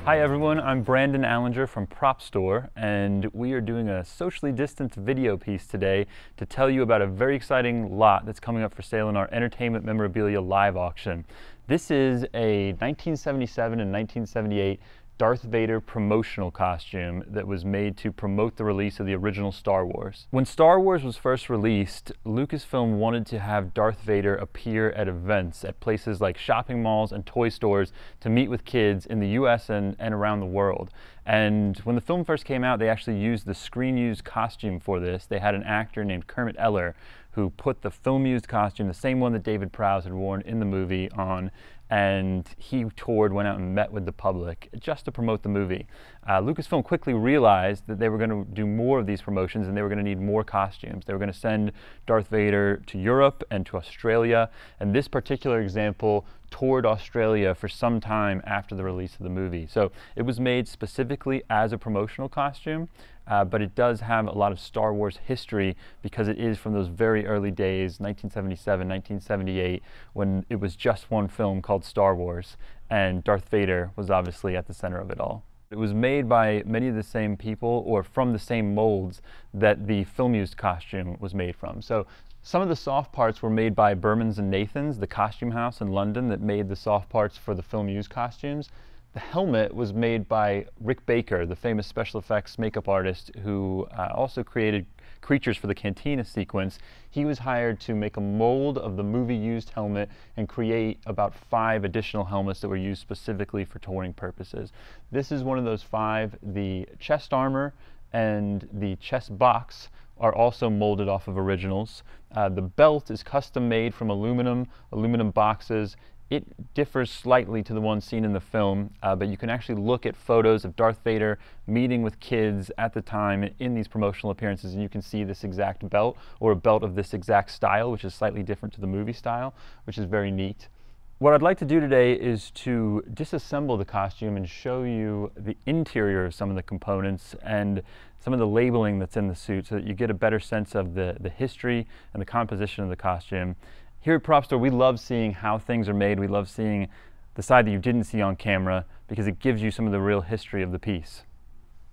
Hi everyone, I'm Brandon Allinger from Prop Store, and we are doing a socially distanced video piece today to tell you about a very exciting lot that's coming up for sale in our entertainment memorabilia live auction. This is a 1977 and 1978 Darth Vader promotional costume that was made to promote the release of the original Star Wars. When Star Wars was first released, Lucasfilm wanted to have Darth Vader appear at events at places like shopping malls and toy stores to meet with kids in the US and around the world. And when the film first came out, they actually used the screen-used costume for this. They had an actor named Kermit Eller who put the film-used costume, the same one that David Prowse had worn in the movie, on, and he toured, went out and met with the public just to promote the movie. Lucasfilm quickly realized that they were going to do more of these promotions and they were going to need more costumes. They were going to send Darth Vader to Europe and to Australia, and this particular example toured Australia for some time after the release of the movie. So it was made specifically as a promotional costume, but it does have a lot of Star Wars history because it is from those very early days, 1977, 1978, when it was just one film called Star Wars, and Darth Vader was obviously at the center of it all. It was made by many of the same people or from the same molds that the film-used costume was made from. So some of the soft parts were made by Bermans and Nathans, the costume house in London that made the soft parts for the film-used costumes. The helmet was made by Rick Baker, the famous special effects makeup artist who also created creatures for the Cantina sequence. He was hired to make a mold of the movie-used helmet and create about 5 additional helmets that were used specifically for touring purposes. This is one of those 5. The chest armor and the chest box are also molded off of originals. The belt is custom made from aluminum boxes. It differs slightly to the one seen in the film, but you can actually look at photos of Darth Vader meeting with kids at the time in these promotional appearances, and you can see this exact belt, or a belt of this exact style, which is slightly different to the movie style, which is very neat. What I'd like to do today is to disassemble the costume and show you the interior of some of the components and some of the labeling that's in the suit so that you get a better sense of the history and the composition of the costume. Here at Prop Store, we love seeing how things are made. We love seeing the side that you didn't see on camera because it gives you some of the real history of the piece.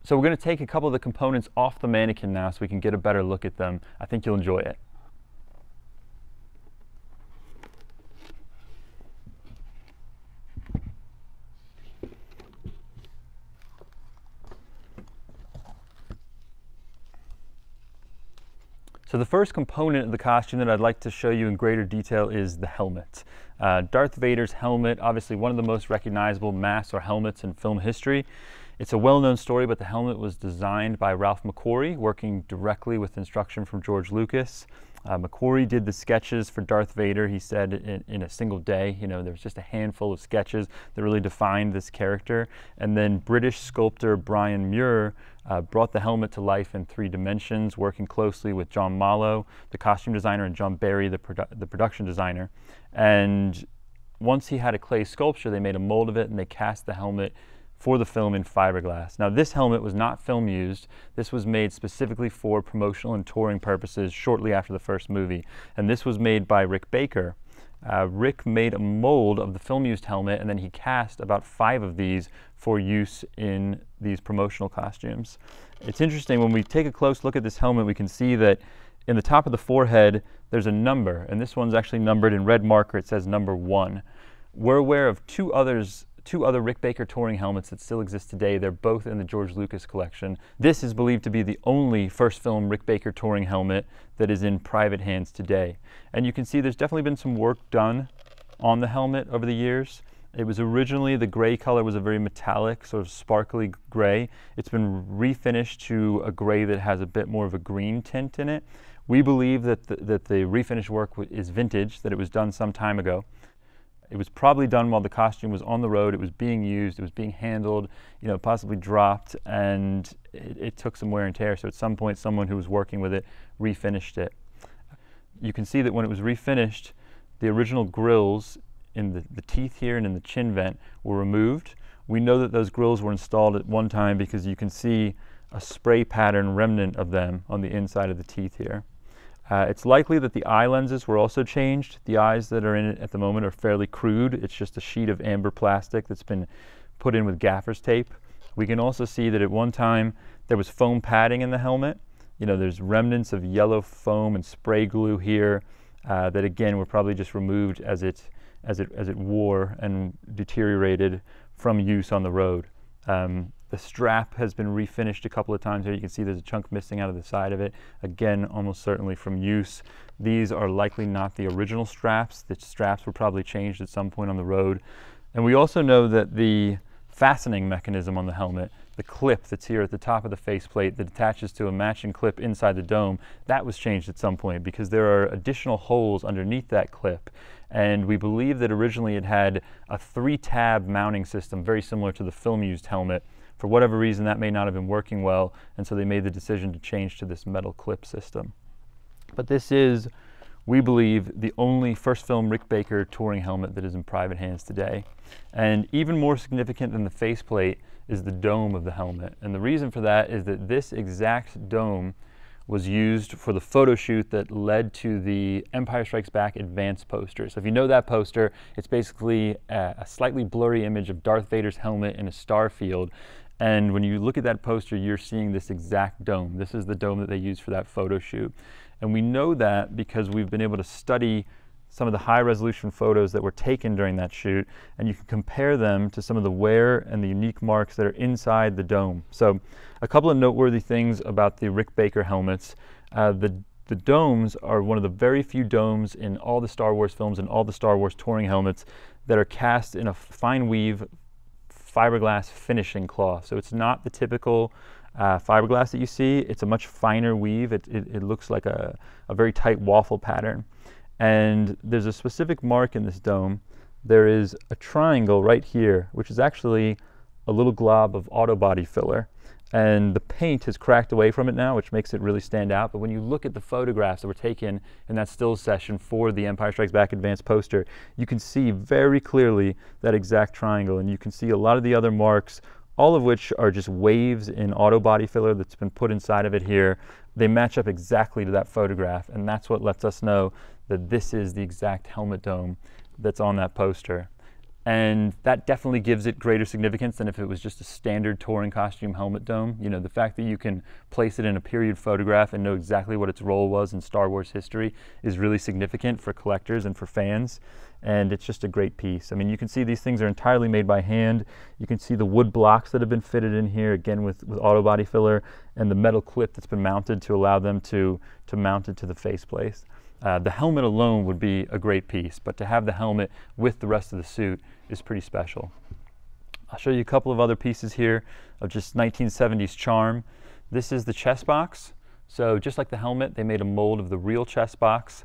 So we're going to take a couple of the components off the mannequin now so we can get a better look at them. I think you'll enjoy it. So the first component of the costume that I'd like to show you in greater detail is the helmet. Darth Vader's helmet, obviously one of the most recognizable masks or helmets in film history. It's a well-known story, but the helmet was designed by Ralph McQuarrie, working directly with instruction from George Lucas. McQuarrie did the sketches for Darth Vader, he said, in a single day. You know, there was just a handful of sketches that really defined this character. And then British sculptor Brian Muir brought the helmet to life in 3 dimensions, working closely with John Mallow, the costume designer, and John Barry, the production designer. And once he had a clay sculpture, they made a mold of it and they cast the helmet for the film in fiberglass. Now this helmet was not film used. This was made specifically for promotional and touring purposes shortly after the first movie. And this was made by Rick Baker. Rick made a mold of the film used helmet and then he cast about 5 of these for use in these promotional costumes. It's interesting, when we take a close look at this helmet, we can see that in the top of the forehead there's a number, and this one's actually numbered in red marker. It says number 1. We're aware of two other Rick Baker touring helmets that still exist today. They're both in the George Lucas collection. This is believed to be the only first film Rick Baker touring helmet that is in private hands today. And you can see there's definitely been some work done on the helmet over the years. It was originally, the gray color was a very metallic, sort of sparkly gray. It's been refinished to a gray that has a bit more of a green tint in it. We believe that the refinish work is vintage, that it was done some time ago. It was probably done while the costume was on the road. It was being used, it was being handled, you know, possibly dropped, and it took some wear and tear. So at some point, someone who was working with it refinished it. You can see that when it was refinished, the original grills in the teeth here and in the chin vent were removed. We know that those grills were installed at one time because you can see a spray pattern remnant of them on the inside of the teeth here. It's likely that the eye lenses were also changed. The eyes that are in it at the moment are fairly crude. It's just a sheet of amber plastic that's been put in with gaffer's tape. We can also see that at one time there was foam padding in the helmet. You know, there's remnants of yellow foam and spray glue here that again were probably just removed as it wore and deteriorated from use on the road. The strap has been refinished a couple of times here. You can see there's a chunk missing out of the side of it. Again, almost certainly from use. These are likely not the original straps. The straps were probably changed at some point on the road. And we also know that the fastening mechanism on the helmet, the clip that's here at the top of the faceplate that attaches to a matching clip inside the dome, that was changed at some point because there are additional holes underneath that clip. And we believe that originally it had a 3-tab mounting system very similar to the film-used helmet. For whatever reason, that may not have been working well, and so they made the decision to change to this metal clip system. But this is, we believe, the only first film Rick Baker touring helmet that is in private hands today. And even more significant than the faceplate is the dome of the helmet. And the reason for that is that this exact dome was used for the photo shoot that led to the Empire Strikes Back Advance poster. So if you know that poster, it's basically a slightly blurry image of Darth Vader's helmet in a star field. And when you look at that poster, you're seeing this exact dome. This is the dome that they used for that photo shoot. And we know that because we've been able to study some of the high-resolution photos that were taken during that shoot, and you can compare them to some of the wear and the unique marks that are inside the dome. So a couple of noteworthy things about the Rick Baker helmets. The domes are one of the very few domes in all the Star Wars films and all the Star Wars touring helmets that are cast in a fine weave fiberglass finishing cloth. So it's not the typical fiberglass that you see. It's a much finer weave. It looks like a very tight waffle pattern. And there's a specific mark in this dome. There is a triangle right here, which is actually a little glob of auto body filler. And the paint has cracked away from it now, which makes it really stand out. But when you look at the photographs that were taken in that stills session for the Empire Strikes Back Advance poster, you can see very clearly that exact triangle. And you can see a lot of the other marks, all of which are just waves in auto body filler that's been put inside of it here. They match up exactly to that photograph, and that's what lets us know that this is the exact helmet dome that's on that poster. And that definitely gives it greater significance than if it was just a standard touring costume helmet dome. You know, the fact that you can place it in a period photograph and know exactly what its role was in Star Wars history is really significant for collectors and for fans. And it's just a great piece. I mean, you can see these things are entirely made by hand. You can see the wood blocks that have been fitted in here, again with auto body filler, and the metal clip that's been mounted to allow them to mount it to the faceplate. The helmet alone would be a great piece, but to have the helmet with the rest of the suit is pretty special. I'll show you a couple of other pieces here of just 1970s charm. This is the chest box. So just like the helmet, they made a mold of the real chest box.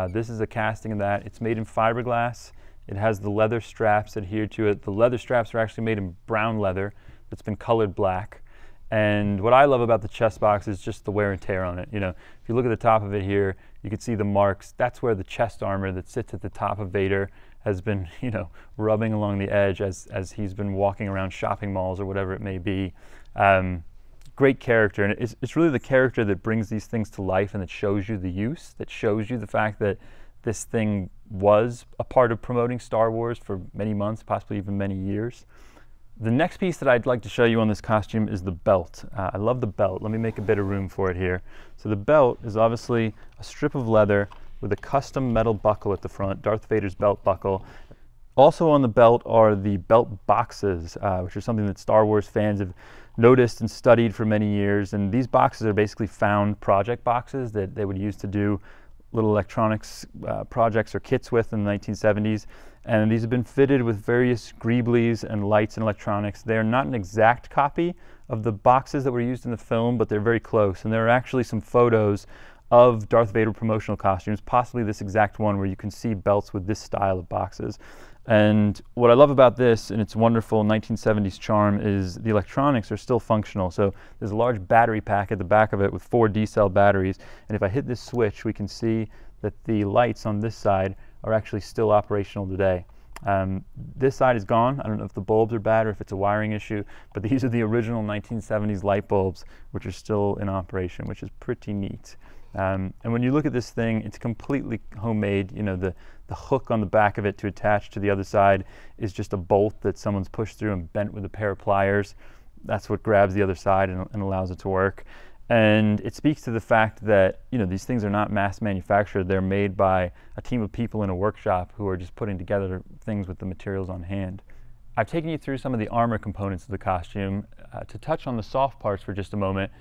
This is a casting of that. It's made in fiberglass. It has the leather straps adhered to it. The leather straps are actually made in brown leather that's been colored black. And what I love about the chest box is just the wear and tear on it. You know, if you look at the top of it here, you can see the marks. That's where the chest armor that sits at the top of Vader has been, you know, rubbing along the edge as he's been walking around shopping malls or whatever it may be. Great character, and it's really the character that brings these things to life and that shows you the use, that shows you the fact that this thing was a part of promoting Star Wars for many months, possibly even many years. The next piece that I'd like to show you on this costume is the belt. I love the belt. Let me make a bit of room for it here. So the belt is obviously a strip of leather with a custom metal buckle at the front, Darth Vader's belt buckle. Also on the belt are the belt boxes, which are something that Star Wars fans have noticed and studied for many years. And these boxes are basically found project boxes that they would use to do little electronics projects or kits with in the 1970s. And these have been fitted with various greeblies and lights and electronics. They are not an exact copy of the boxes that were used in the film, but they're very close. And there are actually some photos of Darth Vader promotional costumes, possibly this exact one where you can see belts with this style of boxes. And what I love about this and its wonderful 1970s charm is the electronics are still functional. So there's a large battery pack at the back of it with 4 D-cell batteries. And if I hit this switch, we can see that the lights on this side are actually still operational today. This side is gone. I don't know if the bulbs are bad or if it's a wiring issue, but these are the original 1970s light bulbs, which are still in operation, which is pretty neat. And when you look at this thing, it's completely homemade. You know, the hook on the back of it to attach to the other side is just a bolt that someone's pushed through and bent with a pair of pliers. That's what grabs the other side and allows it to work. And it speaks to the fact that, you know, these things are not mass manufactured. They're made by a team of people in a workshop who are just putting together things with the materials on hand. I've taken you through some of the armor components of the costume. To touch on the soft parts for just a moment,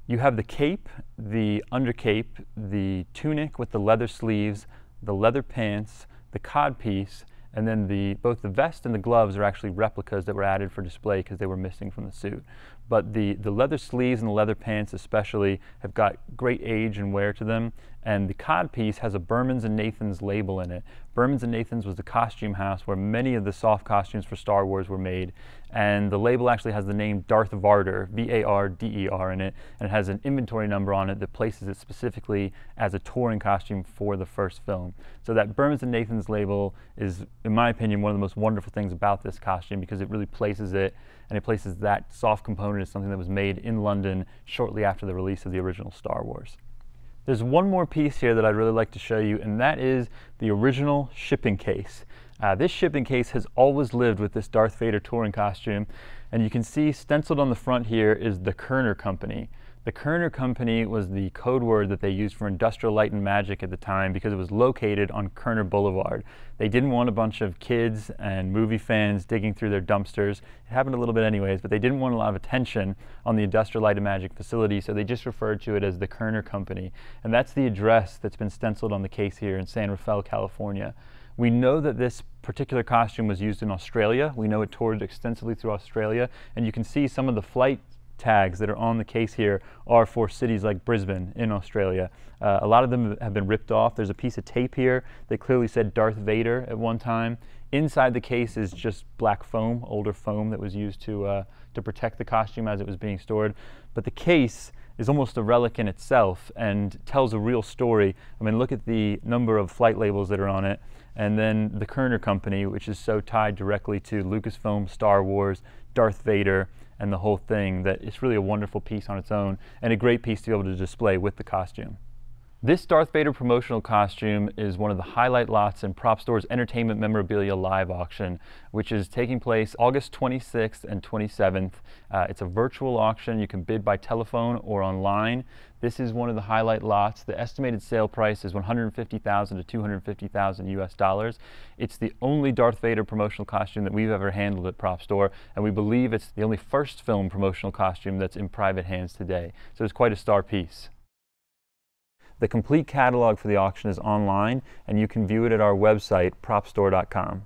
you have the cape, the undercape, the tunic with the leather sleeves, the leather pants, the codpiece, and then both the vest and the gloves are actually replicas that were added for display because they were missing from the suit. But the leather sleeves and the leather pants especially have got great age and wear to them, and the codpiece has a Bermans and Nathan's label in it. Bermans and Nathan's was the costume house where many of the soft costumes for Star Wars were made, and the label actually has the name Darth Vader, V-A-R-D-E-R in it, and it has an inventory number on it that places it specifically as a touring costume for the first film. So that Bermans and Nathan's label is, in my opinion, one of the most wonderful things about this costume because it really places it, and it places that soft component as something that was made in London shortly after the release of the original Star Wars. There's one more piece here that I'd really like to show you, and that is the original shipping case. This shipping case has always lived with this Darth Vader touring costume, and you can see stenciled on the front here is the Kerner Company. The Kerner Company was the code word that they used for Industrial Light and Magic at the time because it was located on Kerner Boulevard. They didn't want a bunch of kids and movie fans digging through their dumpsters. It happened a little bit anyways, but they didn't want a lot of attention on the Industrial Light and Magic facility, so they just referred to it as the Kerner Company. And that's the address that's been stenciled on the case here in San Rafael, California. We know that this particular costume was used in Australia. We know it toured extensively through Australia, and you can see some of the flight tags that are on the case here are for cities like Brisbane in Australia. A lot of them have been ripped off. There's a piece of tape here that clearly said Darth Vader at one time. Inside the case is just black foam, older foam that was used to protect the costume as it was being stored. But the case is almost a relic in itself and tells a real story. I mean, look at the number of flight labels that are on it, and then the Kerner Company, which is so tied directly to Lucasfilm, Star Wars, Darth Vader, and the whole thing, that it's really a wonderful piece on its own and a great piece to be able to display with the costume. This Darth Vader promotional costume is one of the highlight lots in Prop Store's Entertainment Memorabilia Live Auction, which is taking place August 26th and 27th. It's a virtual auction. You can bid by telephone or online. This is one of the highlight lots. The estimated sale price is $150,000 to $250,000 US. It's the only Darth Vader promotional costume that we've ever handled at Prop Store, and we believe it's the only first film promotional costume that's in private hands today. So it's quite a star piece. The complete catalog for the auction is online, and you can view it at our website, propstore.com.